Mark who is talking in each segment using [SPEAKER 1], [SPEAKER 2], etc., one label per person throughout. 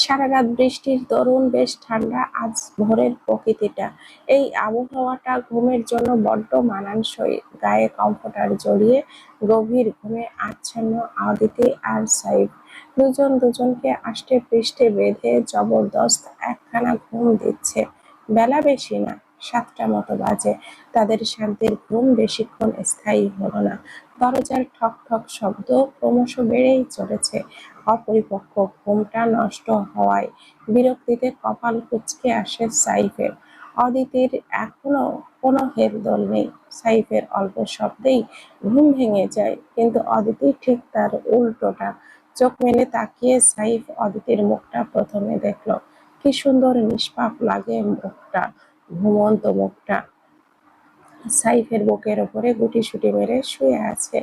[SPEAKER 1] সারা রাত বৃষ্টির দরুন বেশ ঠান্ডা আজ ভোরের প্রকৃতিটা। এই আবহাওয়াটা ঘুমের জন্য বড্ড মানানসই। গায়ে কমফোর্টার জড়িয়ে গভীর ঘুমে আচ্ছন্ন অদিতি আর সাইফ। দুজন দুজনকে আষ্টে পৃষ্ঠে বেঁধে জবরদস্ত একখানা ঘুম দিচ্ছে। বেলা বেশি না, 7টা মতো বাজে। তাদের শান্তির ঘুম বেশিক্ষণ স্থায়ী হলো না। দরজার ঠক ঠক শব্দ ক্রমশ বেড়েই চলেছে। অপরিপক্ক ঘুমটা নষ্ট হওয়ায় বিরক্তিতে কপাল কুঁচকে আসে সাইফের। অদিতির এখনো কোনো হেলদোল নেই। সাইফের অল্প শব্দেই ঘুম ভেঙে যায়, কিন্তু অদিতি ঠিক তার উল্টোটা। চোখ মেলে তাকিয়ে সাইফ অদিতির মুখটা প্রথমে দেখলো। কি সুন্দর নিষ্পাপ লাগে মুখটা, ঘুমন্ত মুখটা। সাইফের বুকের ওপরে গুটিসুটি মেরে শুয়ে আছে।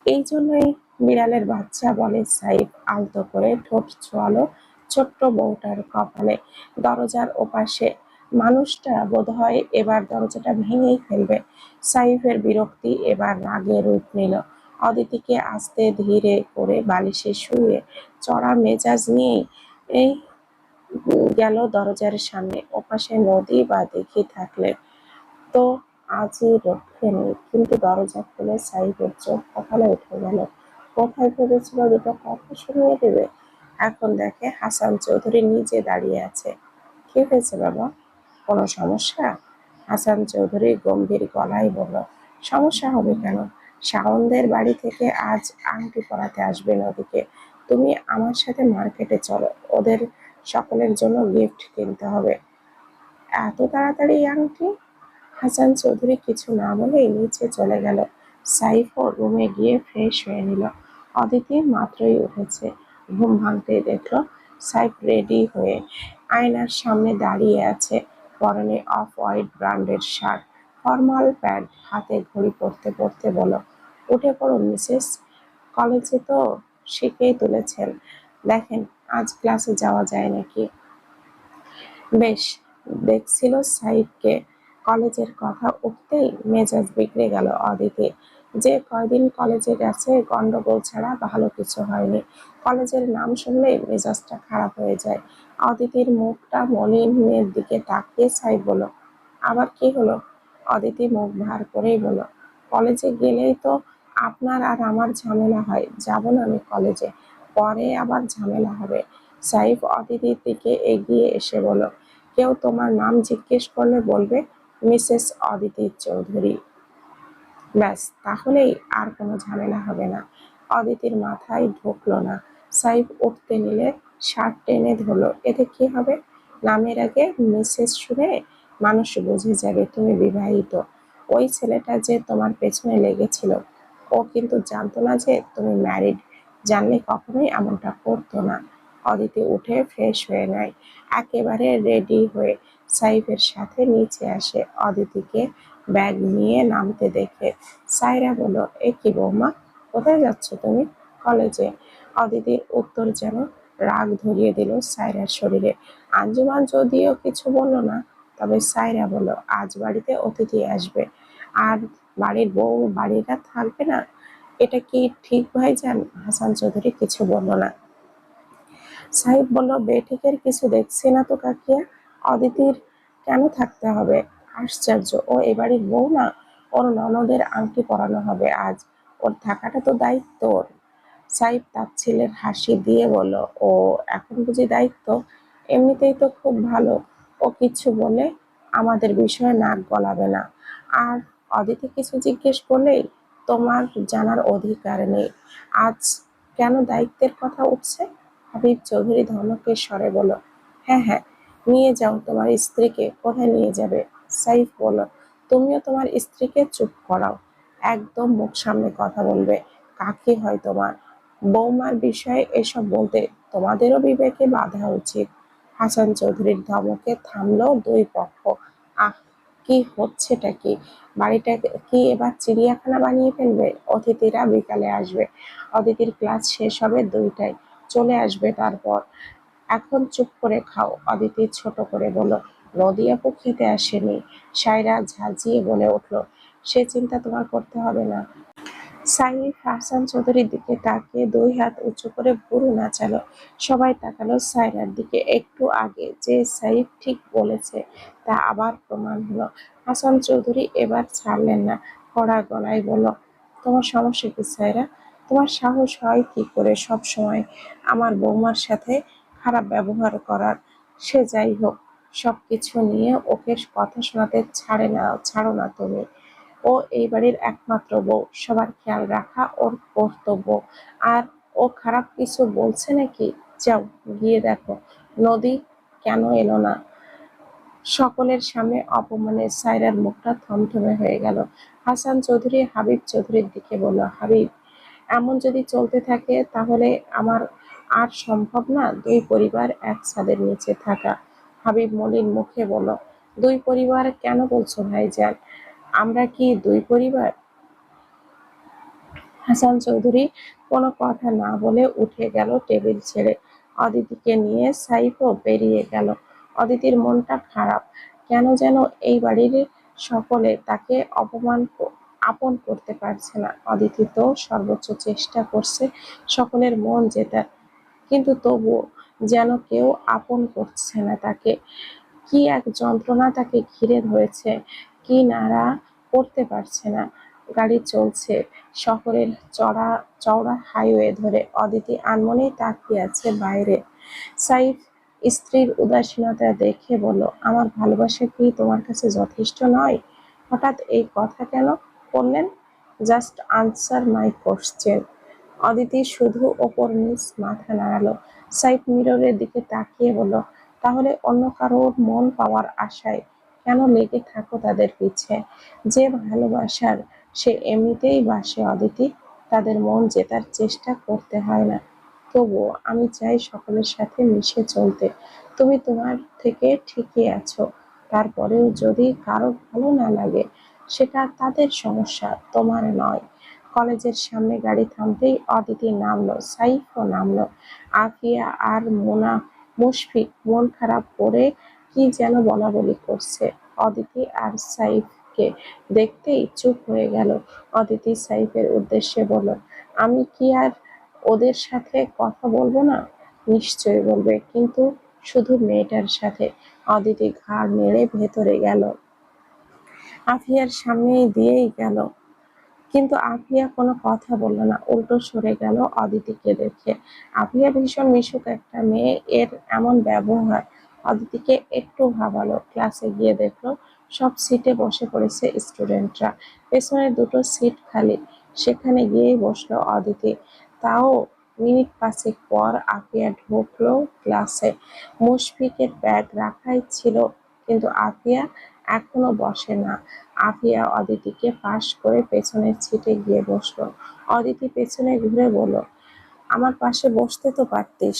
[SPEAKER 1] এই জন্যই বিড়ালের বাচ্চা বলে সাইফ আলতো করে ঠোঁট ছোঁয়ালো ছোট্ট বউটার কপালে। দরজার ওপাশে মানুষটা বোধহয় এবার দরজাটা ভেঙেই ফেলবে। সাইফের বিরক্তি এবার রাগে রূপ নিল। অদিতিকে আস্তে ধীরে করে বালিশে শুয়ে চড়া মেজাজ নিয়েই এই গেল দরজার সামনে। ওপাশে নদী বা দিঘি থাকলে তো আজই রক্ষে নেই, কিন্তু দরজা খুলে সাইফের চোখ কপালে উঠে গেল। কোথায় ভেবেছিল দুটো কথা শুনিয়ে দেবে, এখন দেখে হাসান চৌধুরী নিজে দাঁড়িয়ে আছে। কি হয়েছে বাবা, কোনো সমস্যা? হাসান চৌধুরী গম্ভীর গলায় বলল, সমস্যা হবে কেন? শাওনদের বাড়ি থেকে আজ আংটি পরাতে আসবে নদীকে। তুমি আমার সাথে মার্কেটে চলো, ওদের সকলের জন্য গিফট কিনতে হবে। এত তাড়াতাড়ি আংটি? হাসান চৌধুরী কিছু না বলেই নিচে চলে গেল। সাইফও রুমে গিয়ে ফ্রেশ হয়ে নিল। অদিতি মাত্রই উঠেছে। ঘুম ভাঙতেই দেখলো সাইফ রেডি হয়ে আয়নার সামনে দাঁড়িয়ে আছে। পরনে অফ হোয়াইট ব্র্যান্ডের শার্ট, ফর্মাল প্যান্ট, হাতে ঘড়ি পরতে পরতে বলল, উঠে পড়ুন মিসেস, কলেজে তো শিখেই তুলেছেন, দেখেন আজ ক্লাসে যাওয়া যায় নাকি। বেশ, দেখছিল সাইফকে। কলেজের কথা উঠতেই মেজাজ বিগড়ে গেল অদিতির। যে কয়দিন কলেজে গেছে গন্ডগোল ছাড়া ভালো কিছু হয়নি। কলেজের নাম শুনলেই মেজাজটা খারাপ হয়ে যায়। অদিতির মুখটা মলিনের দিকে তাকিয়ে সাইফ বলল, আবার কি হলো? অদিতি মুখ ভার করেই বলল, কলেজে গেলেই তো আপনার আর আমার ঝামেলা হয়, যাব না আমি কলেজে, পরে আবার ঝামেলা হবে। সাইফ অদিতির দিকে এগিয়ে এসে বলল, কেউ তোমার নাম জিজ্ঞেস করলে বলবে মিসেস অদিতি চৌধুরী, ব্যাস, তাহলেই আর কোনো ঝামেলা হবে না। অদিতির মাথায় ঢুকলো না। সাইফ উঠতে নিলে শার্ট টেনে ধরলো, এতে কি হবে? নামের আগে মিসেস শুনে মানুষ বুঝে যাবে তুমি বিবাহিত। ওই ছেলেটা যে তোমার পেছনে লেগেছিল, ও কিন্তু জানতো না যে তুমি ম্যারিড। জানলে কখনোই এমনটা করতো না। অদিতি উঠে ফ্রেশ হয়ে নেয়, একেবারে রেডি হয়ে সাইফের সাথে নিচে আসে। অদিতিকে ব্যাগ নিয়ে নামতে দেখে সায়রা বলল, এ কি বৌমা, কোথায় যাচ্ছ তুমি? কলেজে। অদিতির উত্তর যেন রাগ ধরিয়ে দিল সায়রার শরীরে। আঞ্জুমান যদিও কিছু বলল না, তবে সায়রা বলল, আজ বাড়িতে অতিথি আসবে, আর বাড়ির বউ বাড়িটা থাকবে না, এটা কি ঠিক ভাইজান? হাসান চৌধুরী কিছু বলল না। সাহেব বলল, বেঠিকের কিছু দেখছি না তো কাকিয়া, অদিতির কেন থাকতে হবে? আশ্চর্য, ও এ বাড়ির বউ না? ওর ননদের আংটি পরানো হবে আজ, ওর থাকাটা তো দায়িত্ব ওর। সাইফ তার ছেলের হাসি দিয়ে বলল, ও এখন বুঝি দায়িত্ব? এমনিতেই তো খুব ভালো, ও কিছু বলে আমাদের বিষয়ে নাক গলাবে না। আর অদিতি কিছু জিজ্ঞেস করলেই তোমার জানার অধিকার নেই। আজ কেন দায়িত্বের কথা উঠছে? হাবিব চৌধুরী ধমকের স্বরে বলল, হ্যাঁ হ্যাঁ, নিয়ে যাও তোমার স্ত্রীকে। কোথায় নিয়ে যাবে? সাইফ বলল, তুমিও তোমার স্ত্রীকে চুপ করাও, একদম মুখ সামনে কথা বলবে। কাকি হয় তোমার, বৌমার বিষয়ে এসব বলতে তোমাদেরও বিবেকে বাঁধা উচিত। হাসান চৌধুরীর ধমকে থামলো দুই পক্ষ। আহ, কি হচ্ছেটা কি? বাড়িটা কি এবার চিড়িয়াখানা বানিয়ে ফেলবে? অতিথিরা বিকালে আসবে, অদিতির ক্লাস শেষ হবে 2টায়, চলে আসবে তারপর। এখন চুপ করে খাও। অদিতি ছোট করে বলল, নদী আপু খেতে আসেনি। সায়রা ঝাঁঝিয়ে বলে উঠল, সে চিন্তা তোমার করতে হবে না। সাইফ হাসান চৌধুরীর দিকে তাকিয়ে দুই হাত উঁচু করে ভুরু নাচালো। সবাই তাকালো সায়রার দিকে। একটু আগে যে সাইফ ঠিক বলেছে তা আবার প্রমাণ হলো। হাসান চৌধুরী এবার ছাড়লেন না, কড়া গলায় বলল, তোমার সমস্যা কি সায়রা? তোমার সাহস হয় কি করে সব সময় আমার বৌমার সাথে খারাপ ব্যবহার করার? সে যাই হোক, সবকিছু নিয়ে ওকে কথা শোনাতে ছাড়ো না তুমি। ও এই বাড়ির একমাত্র বউ, সবার খেয়াল রাখা ওর কর্তব্য। আর ও খারাপ কিছু বলছে নাকি? যাও গিয়ে দেখো নদী কেন এলো না। সকলের সামনে অপমানে সায়রার মুখটা থমথমে হয়ে গেল। হাসান চৌধুরী হাবিব চৌধুরীর দিকে বলল, হাবিব, এমন যদি চলতে থাকে তাহলে আমার আর সম্ভব না দুই পরিবার এক ছাদের নিচে থাকা। হাবিব মলিন মুখে বলল, দুই পরিবার কেন বলছো ভাইজান? আমরা কি দুই পরিবার? হাসান চৌধুরী কোনো কথা না বলে উঠে গেল টেবিল ছেড়ে। অদিতিকে নিয়ে সাইফও বেরিয়ে গেল। অদিতির মনটা খারাপ। কেন যেন এই বাড়ির সকলে তাকে আপন করতে পারছে না। অদিতি তো সর্বোচ্চ চেষ্টা করছে সকলের মন জেতার, কিন্তু তবুও যেন কেউ আপন করছে না তাকে। কি এক যন্ত্রণা তাকে ঘিরে ধরেছে, কি নাড়া করতে পারছে না। গাড়ি চলছে শহরের চওড়া হাইওয়ে ধরে। অদিতি আনমনেই তাকিয়ে আছে বাইরে। সাইফ স্ত্রীর উদাসীনতা দেখে বলল, আমার ভালোবাসা কি তোমার কাছে যথেষ্ট নয়? হঠাৎ এই কথা কেন বললেন? জাস্ট আনসার মাই কোশ্চেন। অদিতি শুধু ওপর নিচ মাথা নাড়ালো। সাইফ মিররের দিকে তাকিয়ে বলল, তাহলে অন্য কারোর মন পাওয়ার আশায় কেন লেগে থাকো তাদের পিছে? যে ভালোবাসার সে এমনিতেই বাসে অদিতি, তাদের মন জেতার চেষ্টা করতে হয় না। তবুও আমি চাই সকলের সাথে মিশে চলতে। তুমি তোমার থেকে ঠিকই আছো। তারপরেও যদি কারো ভালো না লাগে, সেটা তাদের সমস্যা, তোমার নয়। কলেজের সামনে গাড়ি থামতেই অদিতি নামলো, সাইফও নামলো। আফিয়া আর মুশফিক মন খারাপ করে কি যেন বলাবলি করছে। অদিতি আর সাইফকে দেখতেই চুপ হয়ে গেল। অদিতি সাইফের উদ্দেশ্যে বলল, আমি কি আর ওদের সাথে কথা বলবো না? নিশ্চয়ই বলবে, কিন্তু শুধু মেয়েটার সাথে। অদিতি ঘাড় নেড়ে ভেতরে গেল, আফিয়ার সামনে দিয়েই গেল। কিন্তু আফিয়া কোনো কথা বলল না, উল্টো সরে গেল অদিতিকে দেখে। আফিয়া ভীষণ মিশুক একটা মেয়ে, এর এমন ব্যবহার অদিতিকে একটু ভাবালো। ক্লাসে গিয়ে দেখলো সব সিটে বসে পড়েছে স্টুডেন্টরা, পেছনে দুটো সিট খালি। সেখানে গিয়েই বসলো অদিতি। তাও মিনিট পাঁচেক পর আফিয়া ঢুকলো ক্লাসে। মুশফিকের ব্যাগ রাখাই ছিল, কিন্তু আফিয়া এখনো বসে না। আফিয়া অদিতিকে পাশ করে পেছনের সিটে গিয়ে বসলো। অদিতি পেছনে ঘুরে বলল, আমার পাশে বসতে তো পারতিস।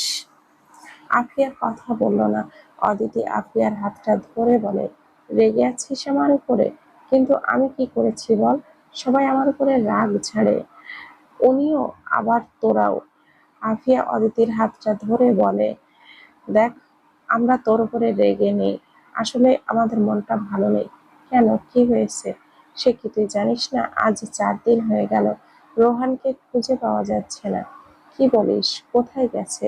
[SPEAKER 1] আফিয়া কথা বলল না। অদিতি আফিয়ার হাতটা ধরে বলে, রেগে আছিস আমার উপরে? কিন্তু আমি কি করেছি বল? সবাই আমার উপরে রাগ ঝাড়ে, উনিও আবার তোরাও। আফিয়া অদিতির হাতটা ধরে বলে, দেখ, আমরা তোর উপরে রেগে নেই, আসলে আমাদের মনটা ভালো নেই। কেন, কি হয়েছে? সে কি তুই জানিস না? আজ 4 দিন হয়ে গেল রোহানকে খুঁজে পাওয়া যাচ্ছে না। কি বলিস? কোথায় গেছে?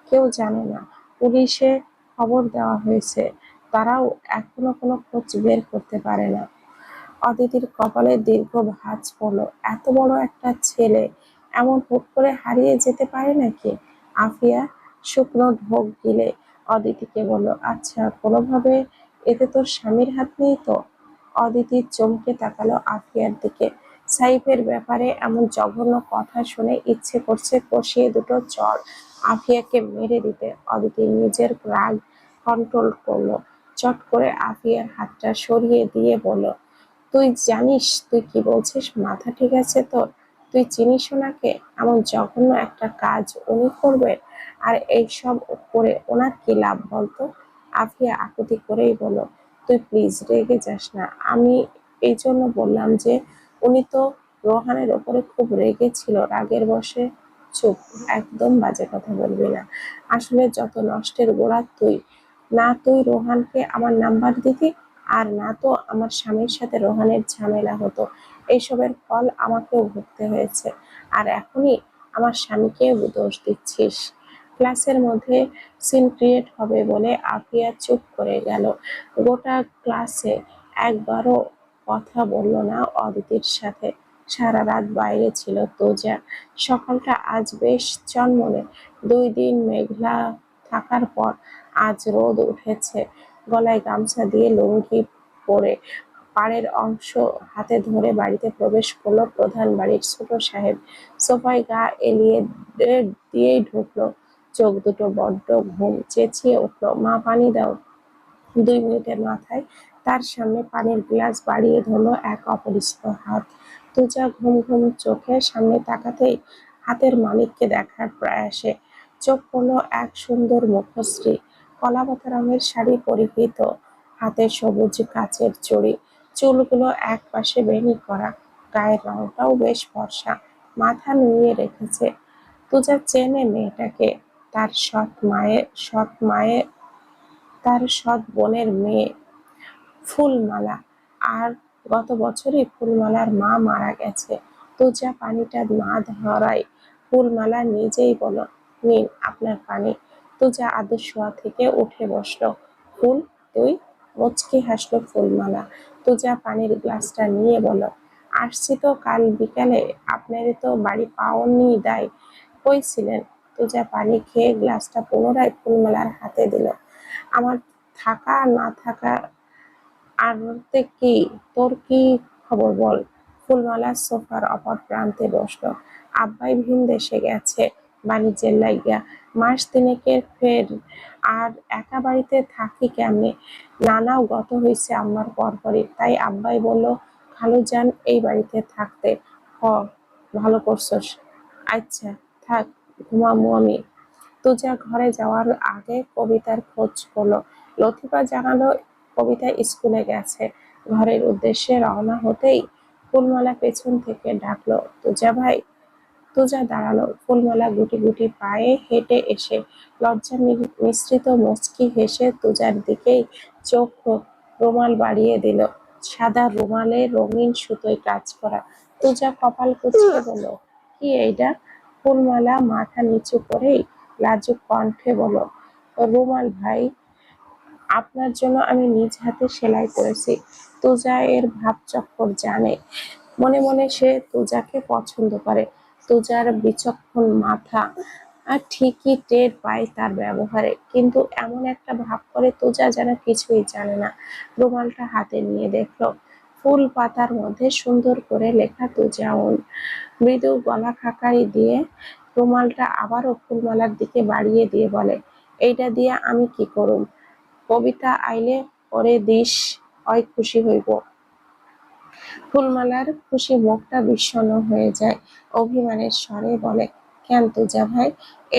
[SPEAKER 1] কেউ জানে না। পুলিশে খবর দেওয়া হয়েছে, তারাও এখনো কোনো খোঁজ বের করতে পারে না। অদিতির কপালে দীর্ঘ ভাঁজ পড়ল। এত বড় একটা ছেলে এমন হুট করে হারিয়ে যেতে পারে নাকি? আফিয়া শুকনো ঢোক গিলে অদিতিকে বলল, আচ্ছা, কোনোভাবে এতে তোর স্বামীর হাত নেই তো? অদিতি চমকে তাকালো আফিয়ার দিকে। সাইফের ব্যাপারে এমন জঘন্য কথা শুনে ইচ্ছে করছে কষিয়ে দুটো চড় আফিয়াকে মেরে দিতে। অদিতি নিজের রাগ কন্ট্রোল করলো। চট করে আফিয়ার হাতটা সরিয়ে দিয়ে বলল, তুই জানিস তুই কি বলছিস? মাথা ঠিক আছে তোর? তুই চিনিস ওনাকে? এমন জঘন্য একটা কাজ উনি করবে? আর এইসব করে ওনার কি লাভ বলতো? আফিয়া আকুতি করেই বলল, তুই প্লিজ রেগে যাস না। আমি এই জন্য বললাম যে উনি তো রোহানের ওপরে খুব রেগে ছিল, রাগের বশে। চুপ, একদম বাজে কথা বলবি না। আসলে যত নষ্টের গোড়া তুই। না তুই রোহানকে আমার নাম্বার দিতি, আর না তো আমার স্বামীর সাথে রোহানের ঝামেলা হতো। এইসবের ফল আমাকেও ভুগতে হয়েছে, আর এখনই আমার স্বামীকে দোষ দিচ্ছিস। ক্লাসের মধ্যে সিন ক্রিয়েট হবে বলে আফিয়া চুপ করে গেল। গোটা ক্লাসে একবারও কথা বলল না অদিতির সাথে। সারা রাত বাইরে ছিল তোজা। সকালটা আজ বেশ চনমনে। 2 দিন মেঘলা থাকার পর আজ রোদ উঠেছে। গলায় গামছা দিয়ে লুঙ্গি পরে পাড়ের অংশ হাতে ধরে বাড়িতে প্রবেশ করলো প্রধান বাড়ির ছোট সাহেব। সোফায় গা এলিয়ে দিয়েই ঢুকলো। চোখ দুটো বড্ড ঘুম, চেঁচিয়ে উঠলো, মা পানি দাও। 2 মিনিটের মাথায় তার সামনে পানির গ্লাস বাড়িয়ে ধরলো এক অপরিচিত হাত। তুজা ঘুম ঘুম চোখে সামনে তাকাতেই হাতের মালিককে দেখার প্রয়াসে চোখ পড়লো এক সুন্দর মুখশ্রী। কলাপাতা রঙের শাড়ি পরিহিত, হাতে সবুজ কাচের চুড়ি, চুলগুলো এক পাশে বেনি করা, গায়ের রংটাও বেশ ফর্সা, মাথা নুইয়ে রেখেছে। তুজা চেনে মেয়েটাকে, তার তার সৎ বোনের মেয়ে ফুলমালা। আর গত বছরই ফুলমালার মা মারা গেছে। তুজা পানিটা না ধরায় ফুলমালা নিজেই বলল, নিন আপনার পানি। তুজা আদর শোয়া থেকে উঠে বসলো। ফুল, তুই? মুচকি হাসলো ফুলমালা। তুজা পানির গ্লাসটা নিয়ে বলল, আসছি তো কাল বিকালে, আপনারে তো বাড়ি পাওনি দায়, কই ছিলেন? তুজা পানি খেয়ে গ্লাসটা পুনরায় ফুলমালার হাতে দিল। আমার থাকা আর না থাকা আরতে কি, তোর কি খবর বল? ফুলমালা সোফার অপর প্রান্তে বসলো। আব্বাই ভিন দেশে গেছে বাণিজ্যের লাইগা, মাস তিনেকের ফের, আর একা বাড়িতে থাকি কেমনে? নানাও গত হইছে আম্মার পরপরই, তাই আব্বাই বলল খালুজান এই বাড়িতে থাকতে। হ, ভালো করছস। আচ্ছা থাক, ঘুমামু আমি। তুজা ঘরে যাওয়ার আগে কবিতার খোঁজ করলো। লতিফা জানালো কবিতা স্কুলে গেছে। ঘরের উদ্দেশ্যে রওনা হতেই ফুলমালা পেছন থেকে ডাকলো, তুজা ভাই। তুজা দাঁড়ালো। ফুলমালা গুটি গুটি পায়ে হেঁটে এসে লজ্জা মিশ্রিত মুচকি হেসে তুজার দিকেই চোখ রুমাল বাড়িয়ে দিল। সাদা রুমালে রঙিন সুতোয় কাজ করা। তুজা কপাল কুঁচকে বলল, কি এইটা? ফুলমালা মাথা নিচু করেই লাজুক কণ্ঠে বলল, রুমাল ভাই, আপনার জন্য আমি নিজ হাতে সেলাই করেছি। তুজা এর ভাবচক্কর জানে। মনে মনে সে তুজাকে পছন্দ করে। তুজার বিচক্ষণ মাথা আর ঠিকই টের পায় তার ব্যবহারে, কিন্তু এমন একটা ভাব করে তুজা যেন কিছুই জানে না। রুমালটা হাতে নিয়ে দেখলো ফুল পাতার মধ্যে সুন্দর করে লেখা তুজাউন। মৃদু গলা খাকারি দিয়ে রুমালটা আবারও ফুলমালার দিকে বাড়িয়ে দিয়ে বলে, এইটা দিয়ে আমি কি করুম? কবিতা আইলে পরে দিস, হয় খুশি হইব। ফুলমালার খুশি মুখটা বিষণ্ণ হয়ে যায়। অভিমানের স্বরে বলে, কেন তুজা ভাই,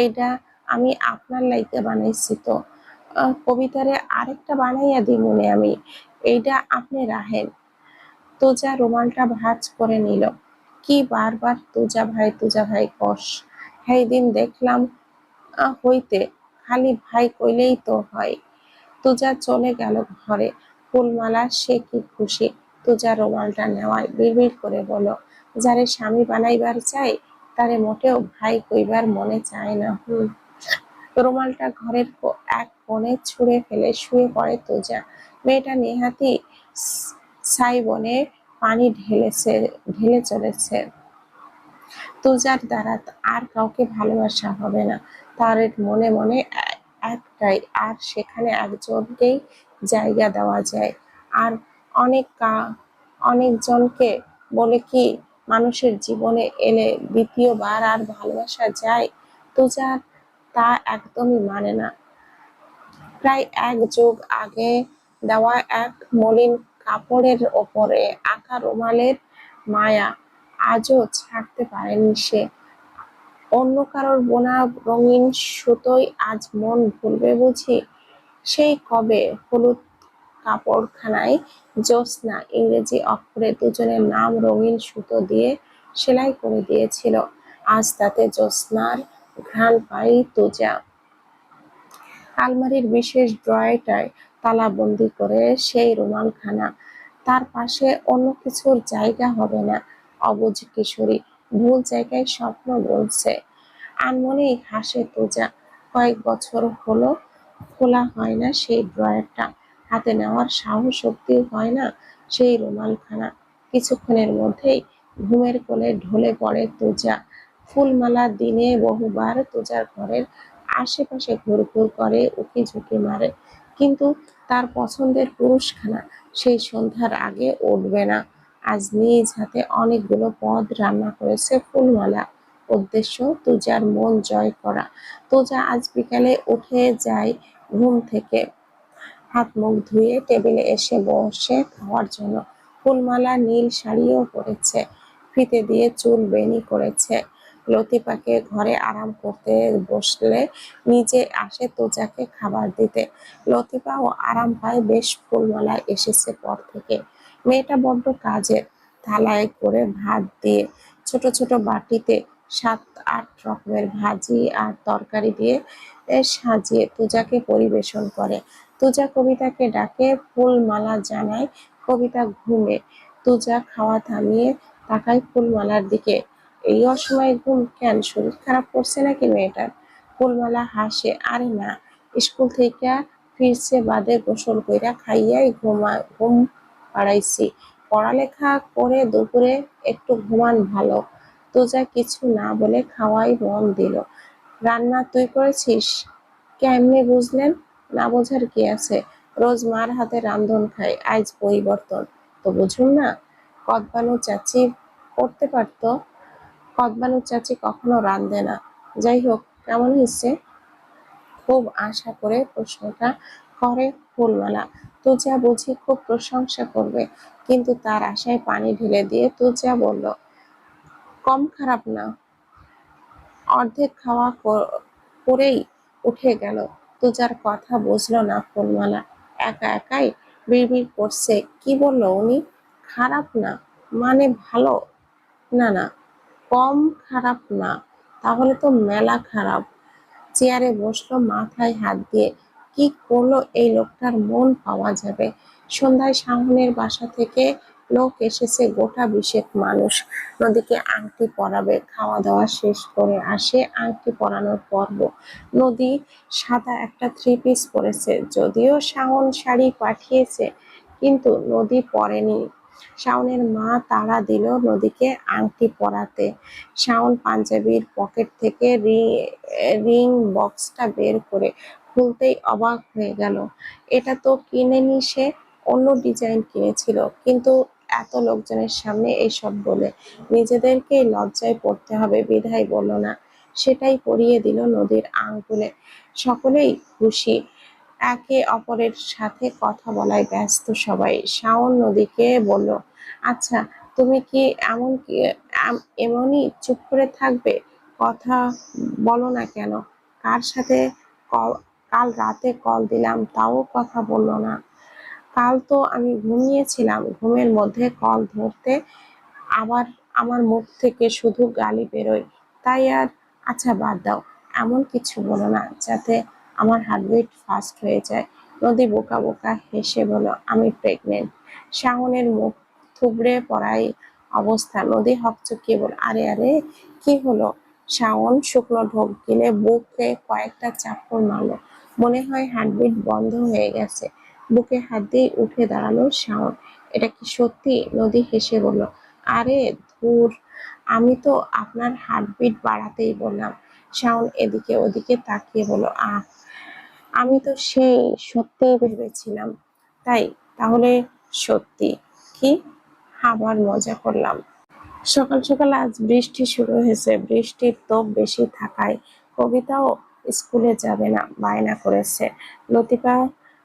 [SPEAKER 1] এইটা আমি আপনার লাইতে বানাইছি তো। কবিতারে আরেকটা বানাইয়া দিমুনে আমি, এইটা আপনি রাহেন। তুজা রুমালটা ভাঁজ করে নিল। কি বারবার তুজা ভাই কস? সেই দিন দেখলাম হইতে, খালি ভাই কইলেই তো হয়। তুজা চলে গেল ঘরে। ফুলমালা সে কি খুশি তুজা রুমালটা নেওয়ায়। বিড়বিড় করে বলল, যারে স্বামী বানাইবার চাই তারে মোটেও ভাই কইবার মনে চায় না। রুমালটা ঘরের এক কোণে ছুঁড়ে ফেলে শুয়ে পড়ে তুজা। মেয়েটা নেহাতি সাইবনে পানি ঢেলে চলেছে। তুজার দ্বারা আর কাউকে ভালোবাসা হবে না। তার মনে মনে একটাই, আর সেখানে একজনকেই জায়গা দেওয়া যায়। আর অনেকজনকে বলে কি মানুষের জীবনে এলে দ্বিতীয়বার আর ভালোবাসা যায়? তুজার তা একদমই মানে না। প্রায় 1 যুগ আগে দেওয়া এক মলিন কাপড়ের ওপরে আঁকা রুমালের মায়া আজও ছাড়তে পারেনি সে। অন্য কারোর বোনা রঙিন সুতোয় আজ মন ভুলবে বুঝি? সেই কবে হলুদ কাপড়খানায় জ্যোৎস্না ইংরেজি অক্ষরে দুজনের নাম রঙিন সুতো দিয়ে সেলাই করে দিয়েছিল। আজ তাতে জ্যোৎস্নার ঘ্রাণ পাই তুজা। আলমারির বিশেষ ড্রয়ারটায় তালাবন্দি করে সেই রুমালখানা তার পাশে অন্য কিছুর জায়গা হবে না। অবুঝ কিশোরী ভুল জায়গায় স্বপ্ন বলছে। আনমনেই হাসে তুজা। কয়েক বছর হলো খোলা হয় না সেই ড্রয়ারটা, হাতে নেওয়ার সাহস অব্দি হয় না সেই রুমালখানা। কিছুক্ষণের মধ্যেই ঘুমের কোলে ঢলে পড়ে তুজা। ফুলমালা দিনে বহুবার তুজার ঘরের আশেপাশে ঘুরঘুর করে, উকি ঝুঁকি মারে, কিন্তু তার পছন্দের পুরুষখানা সেই সন্ধ্যার আগে উঠবে না। আজ নিজ হাতে অনেকগুলো পদ রান্না করেছে ফুলমালা। উদ্দেশ্য তুজার মন জয় করা। তুজা আজ বিকালে উঠে যায় ঘুম থেকে, হাত মুখ ধুয়ে টেবিলে এসে বসে খাওয়ার জন্য। ফুলমালা নীল শাড়িও পরেছে, ফিতে দিয়ে চুল বেনি করেছে। লতিফাকে ঘরে আরাম করতে বসলে নিজে আসে তুজাকে খাবার দিতে। লতিফাও আরাম পায় বেশ ফুলমালা এসেছে পর থেকে। মেয়েটা বড্ড কাজের। থালায় করে ভাত দিয়ে ছোট ছোট বাটিতে 7-8 রকমের ভাজি আর তরকারি দিয়ে সাজিয়ে তুজাকে পরিবেশন করে। তুজা কবিতাকে ডাকে, ফুলমালা জানায় কবিতা ঘুমে। তুজা খাওয়া থামিয়ে তাকায় ফুলমালার দিকে। এই অসময়ে ঘুম কেন, শরীর খারাপ করছে নাকি মেয়েটার? ফুলমালা হাসে, আরে না, স্কুল থেকে ফিরছে বাদে গোসল কইরা খাইয়াই ঘুম পাড়াইছি। পড়ালেখা করে দুপুরে একটু ঘুমান ভালো। তুজা কিছু না বলে খাওয়াই মন দিল। রান্না তুই করেছিস? কেমনে বুঝলেন? না বোঝার কি আছে, রোজ মার হাতে রান্ধন খাই, আজ পরিবর্তন তো বুঝুন না। কদবানু চাচি করতে পারতো। কদবানু চাচি কখনো রান্ধে না। যাই হোক, কেমন হয়েছে? খুব আশা করে প্রশ্নটা করে ফুলমালা। তুজা বুঝি খুব প্রশংসা করবে, কিন্তু তার আশায় পানি ঢেলে দিয়ে তুজা বলল, কম খারাপ না। অর্ধেক খাওয়া করেই উঠে গেল। তুজার কথা বুঝলো না ফুলমালা, একা একাই বিড়বিড় করছে, কি বললো উনি? খারাপ না মানে ভালো? না না, কম খারাপ না, তাহলে তো মেলা খারাপ। চেয়ারে বসলো মাথায় হাত দিয়ে। কি করলো এই লোকটার, মন পাওয়া যাবে। সন্ধ্যায় শাওনের বাসা থেকে লোক এসেছে, গোটা 20 মানুষ। নদীকে আংটি পরাবে। খাওয়া দাওয়া শেষ করে আসে আংটি পরানোর পর্ব। নদী সাদা একটা 3 পিস পরেছে, যদিও শাওন শাড়ি পাঠিয়েছে, কিন্তু নদী পরেনি। শাওনের মা তাড়া দিল নদীকে আংটি পরাতে। শাওন পাঞ্জাবির পকেট থেকে রিং বক্সটা বের করে খুলতেই অবাক হয়ে গেল। এটা তো কিনেনি সে, অন্য ডিজাইন কিনেছিল, কিন্তু এত লোকজনের সামনে এইসব বলে নিজেদেরকেই লজ্জায় পড়তে হবে বিধায় বলল না। সেটাই পরিয়ে দিল নদীর আঙ্গুলে। সকলেই খুশি, একে অপরের সাথে কথা বলায় ব্যস্ত সবাই। শাওন নদীকে বলল, আচ্ছা তুমি কি এমনই চুপ করে থাকবে? কথা বলো না কেন? কার সাথে কাল রাতে কল দিলাম, তাও কথা বললো না। কাল তো আমি ঘুমিয়েছিলাম, ঘুমের মধ্যে কল ধরতে আবার আমার মুখ থেকে শুধু গালি বেরোয়, তাই আর। আচ্ছা বাদ দাও, এমন কিছু বলো না যাতে আমার হার্টবিট ফাস্ট হয়ে যায়। নদী বোকা বোকা হেসে বলল, আমি প্রেগনেন্ট। শাওনের মুখ থুবড়ে পড়াই অবস্থা। নদী হকচকিয়ে বলল, আরে আরে, কি হলো? শাওন শুকনো ঢোক গিলে বুকে কয়েকটা চাপড় মারলো। মনে হয় হার্টবিট বন্ধ হয়ে গেছে। বুকে হাত দিয়ে উঠে দাঁড়ালো শাওন। এটা কি সত্যি? নদী হেসে বলল, আরে ধুর, আমি তো আপনার হার্টবিট বাড়াতেই বললাম। শাওন এদিকে ওদিকে তাকিয়ে বলল, আমি তো সেই সত্যিই ভেবেছিলাম। তাই? তাহলে সত্যি? কি? আবার মজা করলাম। সকাল সকাল আজ বৃষ্টি শুরু হয়েছে। বৃষ্টির তোপ বেশি থাকায় কবিতাও স্কুলে যাবে না বায়না করেছে। লতিফা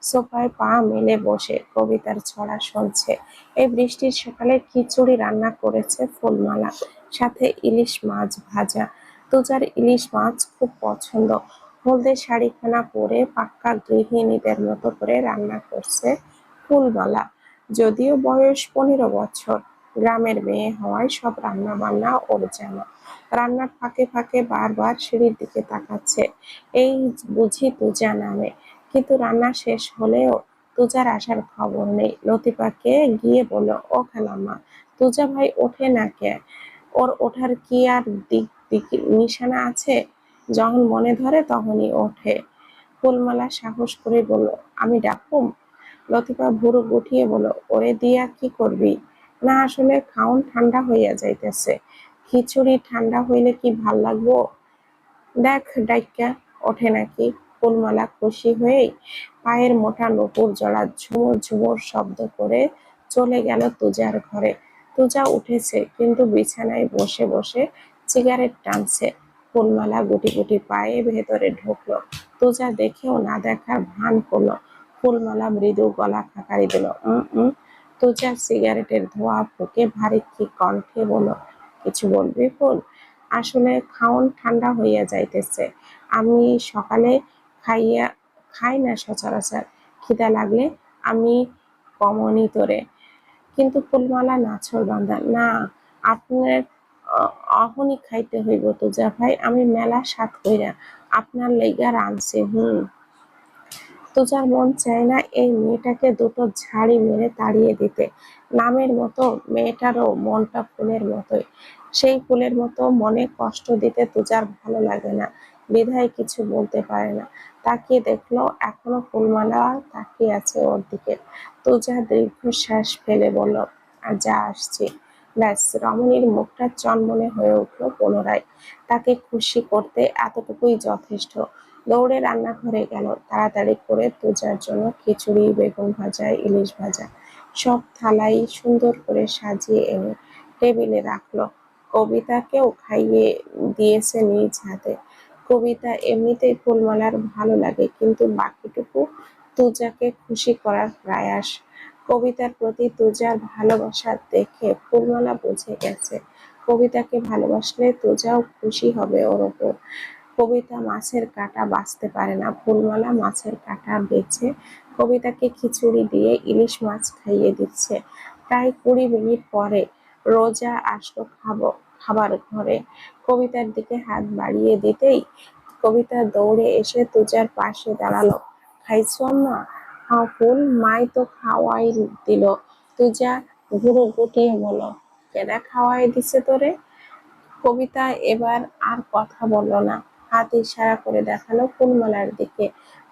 [SPEAKER 1] সোফায় পা মেলে বসে কবিতার ছড়া শুনছে। এই বৃষ্টির সকালে খিচুড়ি রান্না করেছে ফুলমালা, সাথে ইলিশ মাছ ভাজা। তুজার ইলিশ মাছ খুব পছন্দ। হলদে শাড়িখানা পরে পাক্কা গৃহিণীদের মতো করে রান্না করছে ফুলমালা। যদিও বয়স 15 বছর, গ্রামের মেয়ে হওয়ায় সব রান্না বান্না ওর জানা। রান্নার ফাঁকে ফাঁকে বারবার সিঁড়ির দিকে তাকাচ্ছে, এই বুঝি তুজা নামে। কিন্তু রান্না শেষ হলেও তুজার আসার খবর নেই। লতিফাকে গিয়ে বলল, ও খালাম্মা, তুজা ভাই ওঠে না কে? ওর ওঠার কি আর দিক দিক নিশানা আছে? যখন মনে ধরে তখনই ওঠে। ফুলমালা সাহস করে বলল, আমি ডাকুম? লতিফা ভুরু গুটিয়ে বলল, ওরে দিয়া কি করবি? না, আসলে খাউন ঠান্ডা হইয়া যাইতেছে। খিচুড়ি ঠান্ডা হইলে কি ভাল লাগবো? দেখ ডাইক্কা ওঠে নাকি। ফুলমালা খুশি হয়েই পায়ের মোটা নুপুর জড়া ঝুমুর ঝুমুর শব্দ করে চলে গেল তুজার ঘরে। তুজা উঠেছে, কিন্তু বিছানায় বসে বসে সিগারেট টানছে। ফুলমালা গুটি গুটি পায়ে ভেতরে ঢুকলো। তুজা দেখেও না দেখার ভান করলো। ফুলমালা মৃদু গলা খাকারি দিল, তুজা সিগারেটের ধোঁয়া ফুঁকে ভারী কি কণ্ঠে বলল, কিছু বলবি ফুল? আসলে খাওন ঠান্ডা হইয়া যাইতেছে। আমি সকালে খাইয়া খাই না সচরাচর। খিদা লাগলে আমি কমনি তোরে। কিন্তু ফুলমালা নাছোড়বান্দা, না, আপনার অহনি খাইতে হইব তুজা ভাই। আমি মেলা সাত কইরা আপনার লাইগা রাঁধছি। তুজার মন চায় না এই মেয়েটাকে দুটো ঝাড়ি মেরে তাড়িয়ে দিতে। নামের মতো মেয়েটারও মনটা ফুলের মতোই। সেই ফুলের মতো মনে কষ্ট দিতে তুজার ভালো লাগে না, বিধায় কিছু বলতে পারে না। তাকিয়ে দেখলো এখনো ফুলমালা তাকিয়ে আছে ওর দিকে। তুজা দীর্ঘশ্বাস ফেলে বলল, আর যা আসছি। ব্যাস, রমণীর মুখটা চনমনে হয়ে উঠলো পুনরায়। তাকে খুশি করতে এতটুকুই যথেষ্ট। দৌড়ে রান্নাঘরে গেল, তাড়াতাড়ি করে তুজার জন্য খিচুড়ি, বেগুন ভাজা, ইলিশ ভাজা সব থালায় সুন্দর করে সাজিয়ে এনে টেবিলে রাখলো। কবিতাকেও খাইয়ে দিয়েছে নিজ হাতে। কবিতা এমনিতেই ফুলমালার ভালো লাগে, কিন্তু বাকিটুকু তুজাকে খুশি করার প্রয়াস। কবিতার প্রতি তুজার ভালোবাসা দেখে ফুলমালা বুঝে গেছে, কবিতাকে ভালোবাসলে তুজাও খুশি হবে ওর ওপর। কবিতা মাছের কাঁটা বাছতে পারে না, ফুলমালা মাছের কাঁটা বেছে কবিতাকে খিচুড়ি দিয়ে ইলিশ মাছ খাইয়ে দিচ্ছে। প্রায় 20 মিনিট পরে রোজা আসলো খাবার ঘরে। কবিতার দিকে হাত বাড়িয়ে দিতেই কবিতা দৌড়ে এসে তুজার পাশে দাঁড়ালো। খাইছো আম্মা? হ্যাঁ ফুল, মাই তো খাওয়াই দিল। তুজা ভুরু গুটিয়ে বলল, কেডা খাওয়াই দিছে তোরে? কবিতা এবার আর কথা বলল না, হাত ইশারা করে দেখালো ফুলমালার দিকে।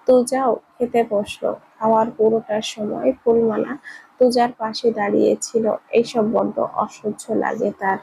[SPEAKER 1] তুজাও খেতে বসলো। খাওয়ার পুরোটা সময় ফুলমালা তুজার পাশে দাঁড়িয়ে ছিল। এইসব বড্ড অসহ্য লাগে তার।